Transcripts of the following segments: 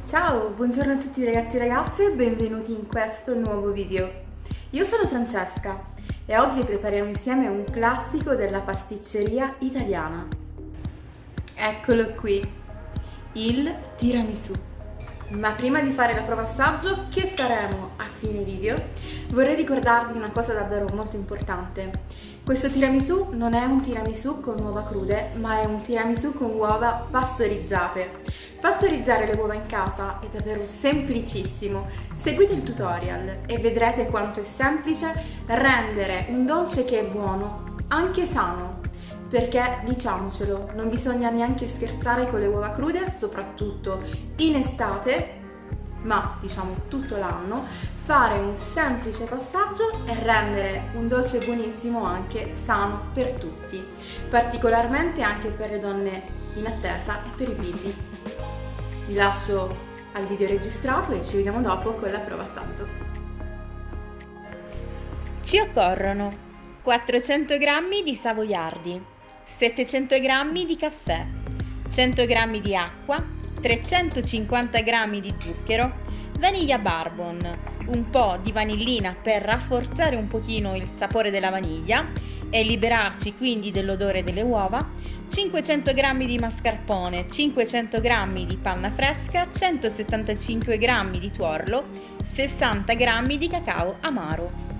Ciao, buongiorno a tutti ragazzi e ragazze e benvenuti in questo nuovo video. Io sono Francesca e oggi prepariamo insieme un classico della pasticceria italiana. Eccolo qui, il tiramisù. Ma prima di fare la prova assaggio, che faremo a fine video, vorrei ricordarvi una cosa davvero molto importante. Questo tiramisù non è un tiramisù con uova crude, ma è un tiramisù con uova pastorizzate. Pastorizzare le uova in casa è davvero semplicissimo. Seguite il tutorial e vedrete quanto è semplice rendere un dolce che è buono, anche sano. Perché, diciamocelo, non bisogna neanche scherzare con le uova crude, soprattutto in estate, ma diciamo tutto l'anno, fare un semplice passaggio e rendere un dolce buonissimo anche sano per tutti, particolarmente anche per le donne in attesa e per i bimbi. Vi lascio al video registrato e ci vediamo dopo con la prova assaggio. Ci occorrono 400 g di savoiardi, 700 g di caffè, 100 g di acqua, 350 g di zucchero, vaniglia bourbon, un po' di vanillina per rafforzare un pochino il sapore della vaniglia e liberarci quindi dell'odore delle uova, 500 g di mascarpone, 500 g di panna fresca, 175 g di tuorlo, 60 g di cacao amaro.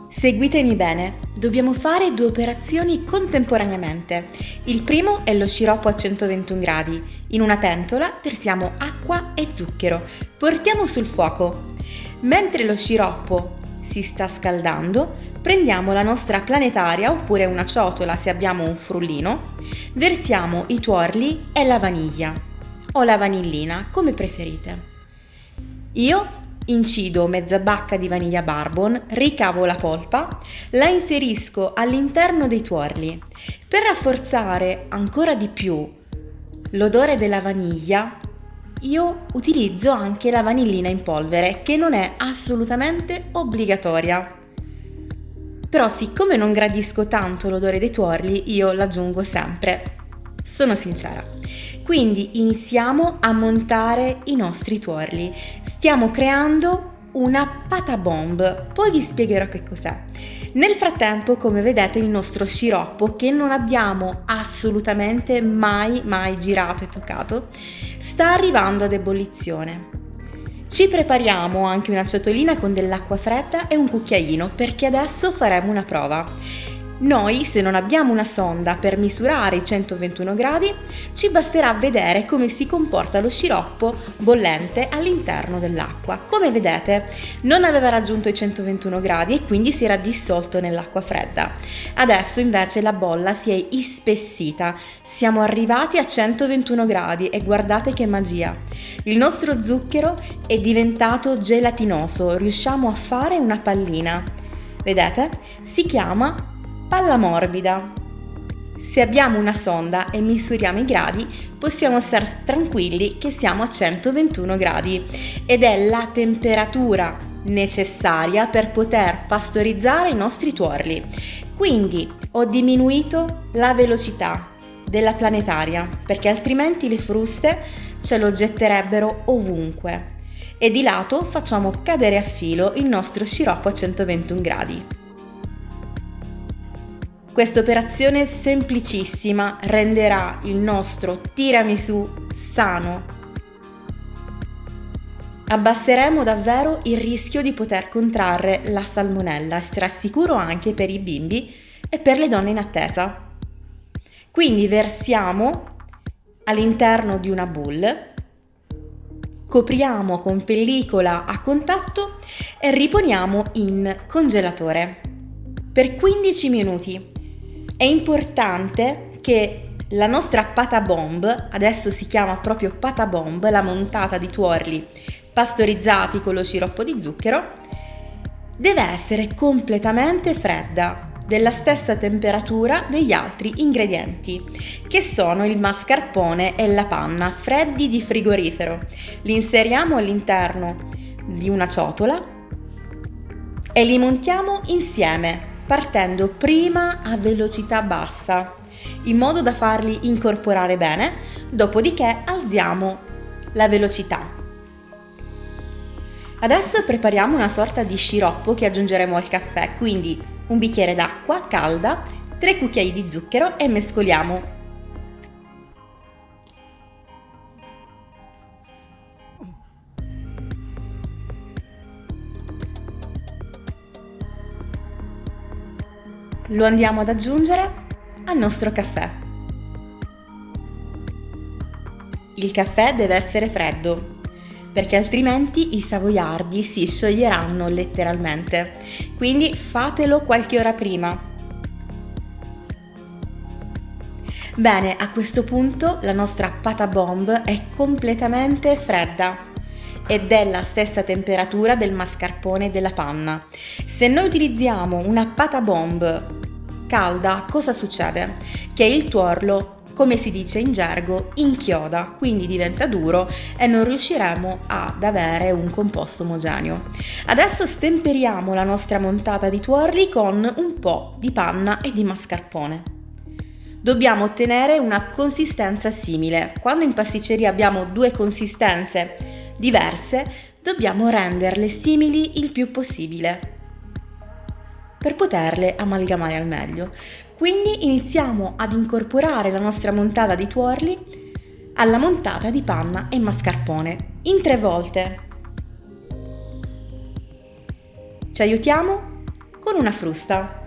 Seguitemi bene, dobbiamo fare due operazioni contemporaneamente. Il primo è lo sciroppo a 121 gradi. In una pentola versiamo acqua e zucchero. Portiamo sul fuoco. Mentre lo sciroppo si sta scaldando, prendiamo la nostra planetaria oppure una ciotola se abbiamo un frullino, versiamo i tuorli e la vaniglia o la vanillina, come preferite. Io incido mezza bacca di vaniglia bourbon, ricavo la polpa, la inserisco all'interno dei tuorli. Per rafforzare ancora di più l'odore della vaniglia, io utilizzo anche la vanillina in polvere, che non è assolutamente obbligatoria. Però siccome non gradisco tanto l'odore dei tuorli, io l'aggiungo sempre. Sono sincera. Quindi iniziamo a montare i nostri tuorli. Stiamo creando una patabomb, poi vi spiegherò che cos'è. Nel frattempo, come vedete, il nostro sciroppo, che non abbiamo assolutamente mai girato e toccato, sta arrivando ad ebollizione. Ci prepariamo anche una ciotolina con dell'acqua fredda e un cucchiaino, perché adesso faremo una prova. Noi, se non abbiamo una sonda per misurare i 121 gradi, ci basterà vedere come si comporta lo sciroppo bollente all'interno dell'acqua. Come vedete, non aveva raggiunto i 121 gradi e quindi si era dissolto nell'acqua fredda. Adesso invece la bolla si è ispessita. Siamo arrivati a 121 gradi e guardate che magia! Il nostro zucchero è diventato gelatinoso, riusciamo a fare una pallina. Vedete? Si chiama palla morbida. Se abbiamo una sonda e misuriamo i gradi, possiamo stare tranquilli che siamo a 121 gradi ed è la temperatura necessaria per poter pastorizzare i nostri tuorli. Quindi ho diminuito la velocità della planetaria, perché altrimenti le fruste ce lo getterebbero ovunque. E di lato facciamo cadere a filo il nostro sciroppo a 121 gradi. Questa operazione semplicissima renderà il nostro tiramisù sano. Abbasseremo davvero il rischio di poter contrarre la salmonella e sarà sicuro anche per i bimbi e per le donne in attesa. Quindi versiamo all'interno di una bowl, copriamo con pellicola a contatto e riponiamo in congelatore per 15 minuti. È importante che la nostra patabomb, adesso si chiama proprio patabomb, la montata di tuorli pastorizzati con lo sciroppo di zucchero, deve essere completamente fredda, della stessa temperatura degli altri ingredienti, che sono il mascarpone e la panna, freddi di frigorifero. Li inseriamo all'interno di una ciotola e li montiamo insieme, partendo prima a velocità bassa, in modo da farli incorporare bene, dopodiché alziamo la velocità. Adesso prepariamo una sorta di sciroppo che aggiungeremo al caffè, quindi un bicchiere d'acqua calda, 3 cucchiai di zucchero e mescoliamo. Lo andiamo ad aggiungere al nostro caffè. Il caffè deve essere freddo, perché altrimenti i savoiardi si scioglieranno letteralmente, quindi fatelo qualche ora prima. Bene, a questo punto la nostra pata bomb è completamente fredda ed è la stessa temperatura del mascarpone e della panna. Se noi utilizziamo una pata bomb calda, cosa succede? Che il tuorlo, come si dice in gergo, inchioda, quindi diventa duro e non riusciremo ad avere un composto omogeneo. Adesso stemperiamo la nostra montata di tuorli con un po' di panna e di mascarpone. Dobbiamo ottenere una consistenza simile. Quando in pasticceria abbiamo 2 consistenze diverse, dobbiamo renderle simili il più possibile per poterle amalgamare al meglio. Quindi iniziamo ad incorporare la nostra montata di tuorli alla montata di panna e mascarpone in 3 volte. Ci aiutiamo con una frusta.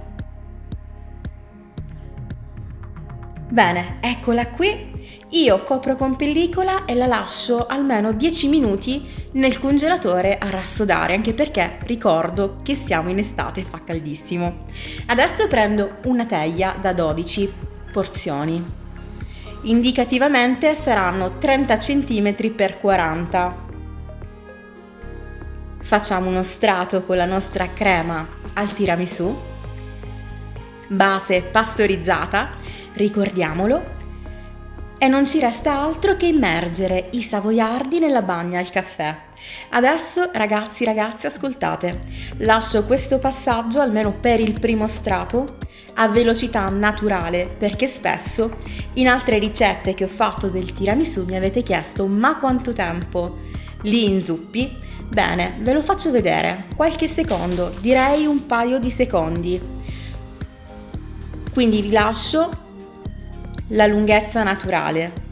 Bene, eccola qui. Io copro con pellicola e la lascio almeno 10 minuti nel congelatore a rassodare, anche perché ricordo che siamo in estate e fa caldissimo. Adesso prendo una teglia da 12 porzioni. Indicativamente saranno 30 cm x 40. Facciamo uno strato con la nostra crema al tiramisù, base pastorizzata, ricordiamolo. E non ci resta altro che immergere i savoiardi nella bagna al caffè. Adesso ragazzi, ascoltate, lascio questo passaggio almeno per il primo strato a velocità naturale, perché spesso in altre ricette che ho fatto del tiramisù mi avete chiesto ma quanto tempo li inzuppi? Bene, ve lo faccio vedere, qualche secondo, direi un paio di secondi. Quindi vi lascio la lunghezza naturale.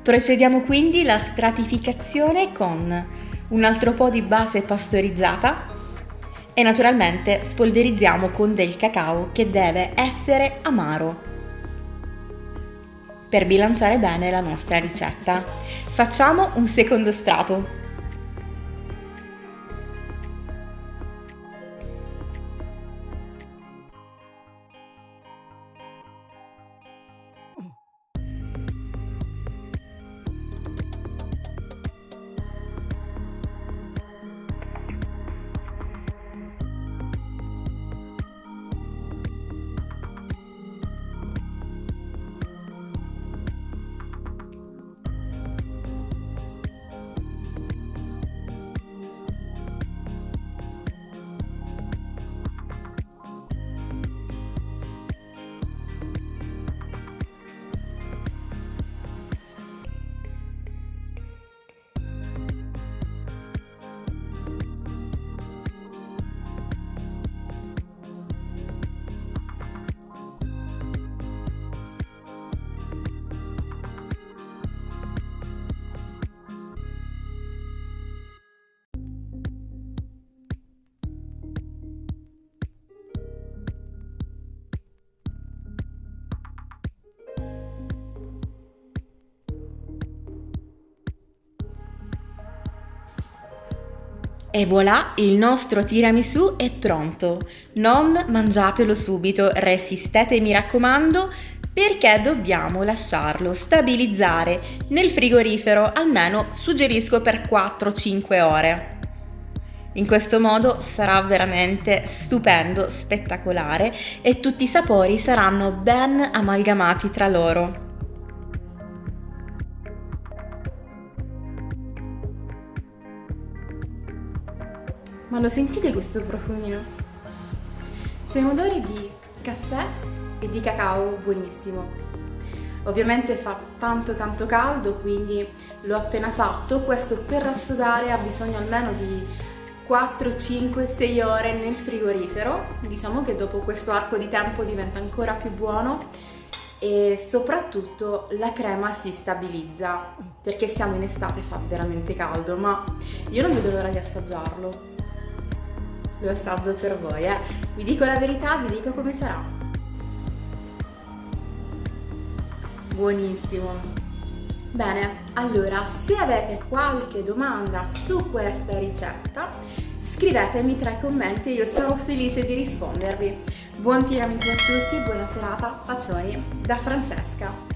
Procediamo quindi alla stratificazione con un altro po' di base pastorizzata e naturalmente spolverizziamo con del cacao che deve essere amaro per bilanciare bene la nostra ricetta. Facciamo un secondo strato. E voilà, il nostro tiramisù è pronto. Non mangiatelo subito, resistete mi raccomando, perché dobbiamo lasciarlo stabilizzare nel frigorifero, almeno suggerisco per 4-5 ore. In questo modo sarà veramente stupendo, spettacolare e tutti i sapori saranno ben amalgamati tra loro. Ma lo sentite questo profumino? C'è un odore di caffè e di cacao buonissimo. Ovviamente fa tanto caldo, quindi l'ho appena fatto. Questo per rassodare ha bisogno almeno di 4, 5, 6 ore nel frigorifero. Diciamo che dopo questo arco di tempo diventa ancora più buono e soprattutto la crema si stabilizza, perché siamo in estate e fa veramente caldo, ma io non vedo l'ora di assaggiarlo. Lo assaggio per voi, vi dico la verità, vi dico come sarà. Buonissimo. Bene, allora, se avete qualche domanda su questa ricetta, scrivetemi tra i commenti e io sarò felice di rispondervi. Buon tiramisù a tutti, buona serata, bacioni da Francesca.